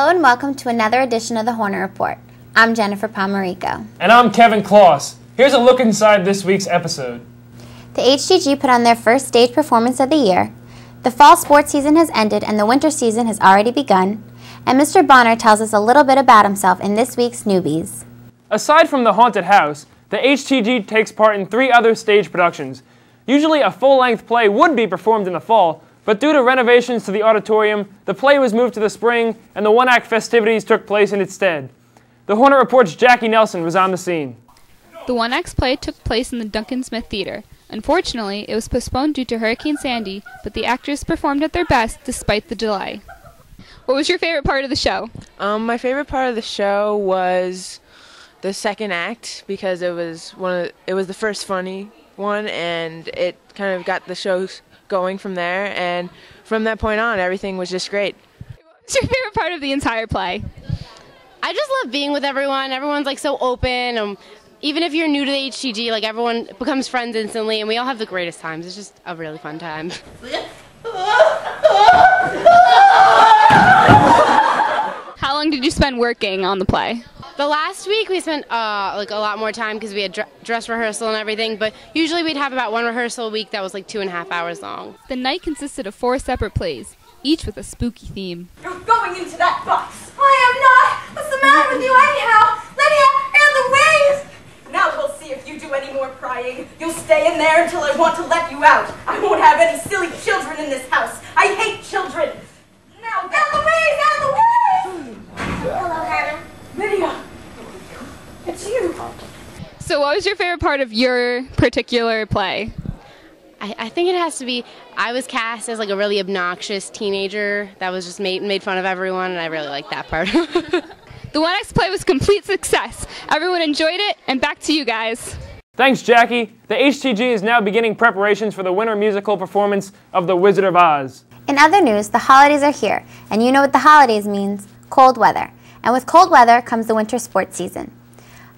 Hello and welcome to another edition of the Hornet Report. I'm Jennifer Pomarico. And I'm Kevin Kloss. Here's a look inside this week's episode. The HTG put on their first stage performance of the year. The fall sports season has ended and the winter season has already begun. And Mr. Bonner tells us a little bit about himself in this week's Newbies. Aside from the haunted house, the HTG takes part in 3 other stage productions. Usually a full-length play would be performed in the fall, but due to renovations to the auditorium, the play was moved to the spring and the one-act festivities took place in its stead. The Hornet Report's Jackie Nelson was on the scene. The one-act play took place in the Duncan Smith Theater. Unfortunately, it was postponed due to Hurricane Sandy, but the actors performed at their best despite the delay. What was your favorite part of the show? My favorite part of the show was the second act because it was the first funny one, and it kind of got the show going from there, and from that point on everything was just great. What's your favorite part of the entire play? I just love being with everyone. Everyone's like so open. Even if you're new to the HTG, like everyone becomes friends instantly, and we all have the greatest times. It's just a really fun time. How long did you spend working on the play? The last week we spent like a lot more time because we had dress rehearsal and everything, but usually we'd have about 1 rehearsal a week that was like 2.5 hours long. The night consisted of 4 separate plays, each with a spooky theme. You're going into that box. I am not. What's the matter with you anyhow? Lydia, and the waves. Now we'll see if you do any more crying. You'll stay in there until I want to let you out. I won't have any silly children in this house. I hate children. Now, and the waves, and the waves. Hello, Hannah. Lydia. It's you. So what was your favorite part of your particular play? I think it has to be, I was cast as like a really obnoxious teenager that was just made fun of everyone, and I really liked that part. The one-act play was a complete success. Everyone enjoyed it, and back to you guys. Thanks, Jackie. The HTG is now beginning preparations for the winter musical performance of The Wizard of Oz. In other news, the holidays are here, and you know what the holidays means: cold weather. And with cold weather comes the winter sports season.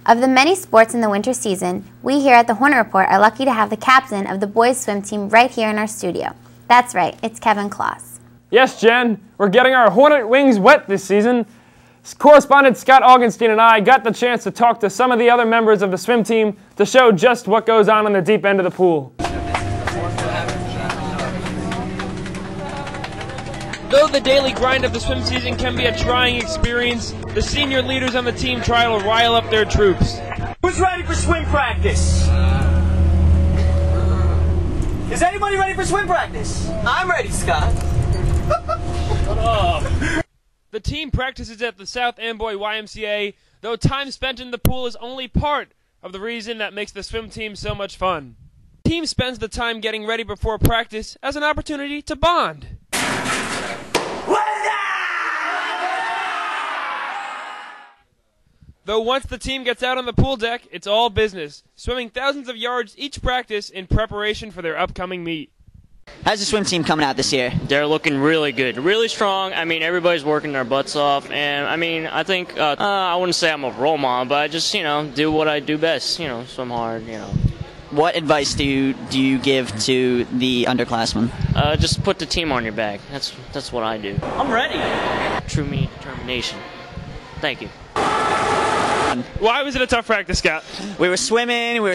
Of the many sports in the winter season, we here at the Hornet Report are lucky to have the captain of the boys swim team right here in our studio. That's right, it's Kevin Kloss. Yes, Jen, we're getting our Hornet wings wet this season. Correspondent Scott Augenstine and I got the chance to talk to some of the other members of the swim team to show just what goes on the deep end of the pool. Though the daily grind of the swim season can be a trying experience, the senior leaders on the team try to rile up their troops. Who's ready for swim practice? Is anybody ready for swim practice? I'm ready, Scott. The team practices at the South Amboy YMCA, though time spent in the pool is only part of the reason that makes the swim team so much fun. The team spends the time getting ready before practice as an opportunity to bond. Though once the team gets out on the pool deck, it's all business, swimming thousands of yards each practice in preparation for their upcoming meet. How's the swim team coming out this year? They're looking really good, really strong. I mean, everybody's working their butts off, and I mean, I think, I wouldn't say I'm a role model, but I just, do what I do best, swim hard, What advice do you give to the underclassmen? Just put the team on your back. That's what I do. I'm ready. True determination. Thank you. Why was it a tough practice, Scott? We were swimming, and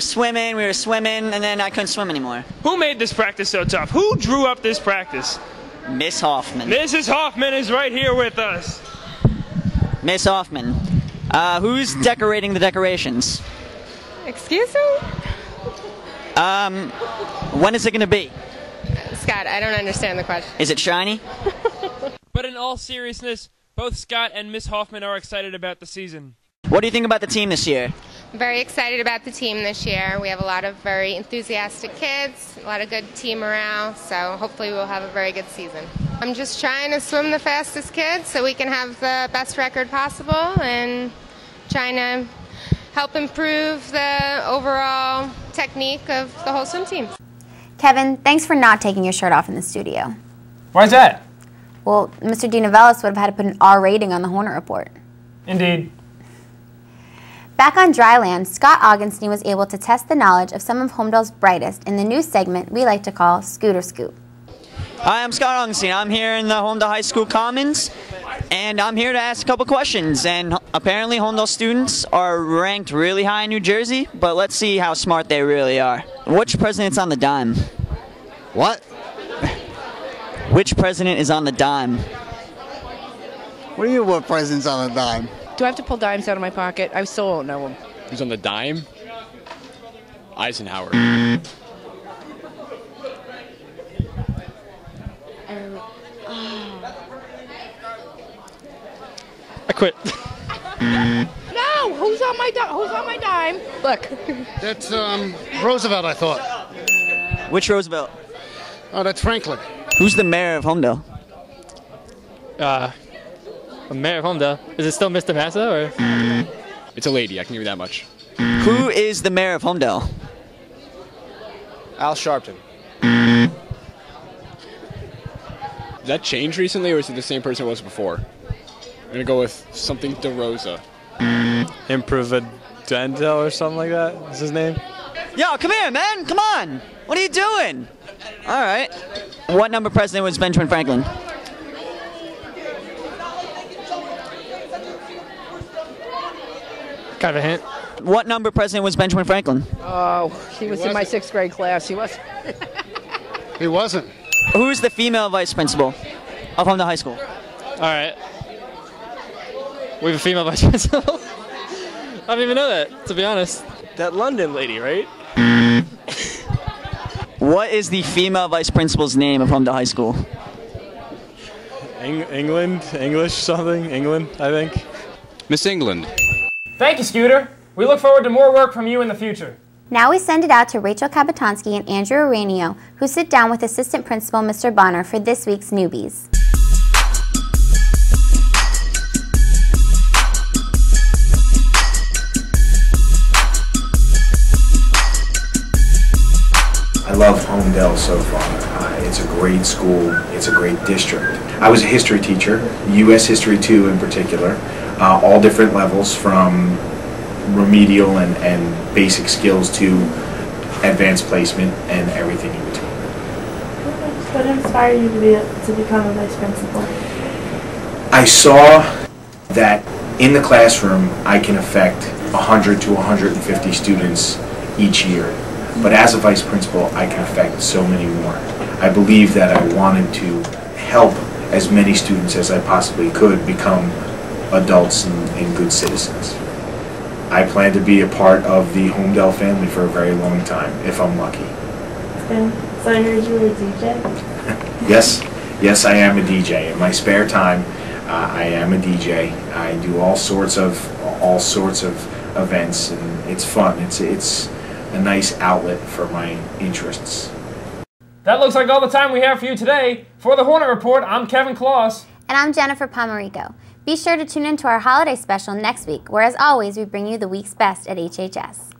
then I couldn't swim anymore. Who made this practice so tough? Who drew up this practice? Miss Hoffman. Mrs. Hoffman is right here with us. Miss Hoffman. Who's decorating the decorations? Excuse me? When is it going to be? Scott, I don't understand the question. Is it shiny? But in all seriousness, both Scott and Miss Hoffman are excited about the season. What do you think about the team this year? Very excited about the team this year. We have a lot of very enthusiastic kids, a lot of good team morale, so hopefully we'll have a very good season. I'm just trying to swim the fastest kids so we can have the best record possible, and trying to help improve the overall technique of the whole swim team. Kevin, thanks for not taking your shirt off in the studio. Why's that? Well, Mr. DiNovellis would have had to put an R rating on the Hornet Report. Indeed. Back on dry land, Scott Augenstine was able to test the knowledge of some of Homedale's brightest in the new segment we like to call Scooter Scoop. Hi, I'm Scott Augenstine. I'm here in the Homedale High School Commons. And I'm here to ask a couple questions. And apparently Homedale students are ranked really high in New Jersey, but let's see how smart they really are. Which president's on the dime? What? Which president is on the dime? What do you mean, what president's on the dime? Do I have to pull dimes out of my pocket? I still don't know him. Who's on the dime? Eisenhower. I quit. No! Who's on my dime? Look. That's Roosevelt, I thought. Which Roosevelt? Oh, that's Franklin. Who's the mayor of Homedale? The mayor of Homedale. Is it still Mr. Massa or? It's a lady, I can give you that much. Who is the mayor of Homedale? Al Sharpton. Did that change recently, or is it the same person it was before? I'm gonna go with something DeRosa. Improvadendo or something like that is his name? Yo, come here, man. Come on. What are you doing? All right. What number president was Benjamin Franklin? Kind of a hint. What number president was Benjamin Franklin? Oh, he was in my 6th grade class. He was. He wasn't. Who's the female vice principal of Homedale High School? All right. We have a female vice principal. I don't even know that, to be honest. That London lady, right? What is the female vice principal's name of Homedale High School? England, English something, England, I think. Miss England. Thank you, Scooter. We look forward to more work from you in the future. Now we send it out to Rachel Kabatonsky and Andrew Aranio, who sit down with Assistant Principal Mr. Bonner for this week's newbies. I love Homedale so far. It's a great school. It's a great district. I was a history teacher, U.S. History 2 in particular, all different levels from remedial and basic skills to advanced placement and everything in between. What inspired you to become a vice principal? I saw that in the classroom I can affect 100 to 150 students each year. But as a vice principal, I can affect so many more. I believe that I wanted to help as many students as I possibly could become adults and good citizens. I plan to be a part of the Homedale family for a very long time, if I'm lucky. So I heard you were a DJ? Yes, I am a DJ. In my spare time, I am a DJ. I do all sorts of events, and it's fun. It's a nice outlet for my interests. That looks like all the time we have for you today. For the Hornet Report, I'm Kevin Kloss. And I'm Jennifer Pomarico. Be sure to tune in to our holiday special next week, where as always we bring you the week's best at HHS.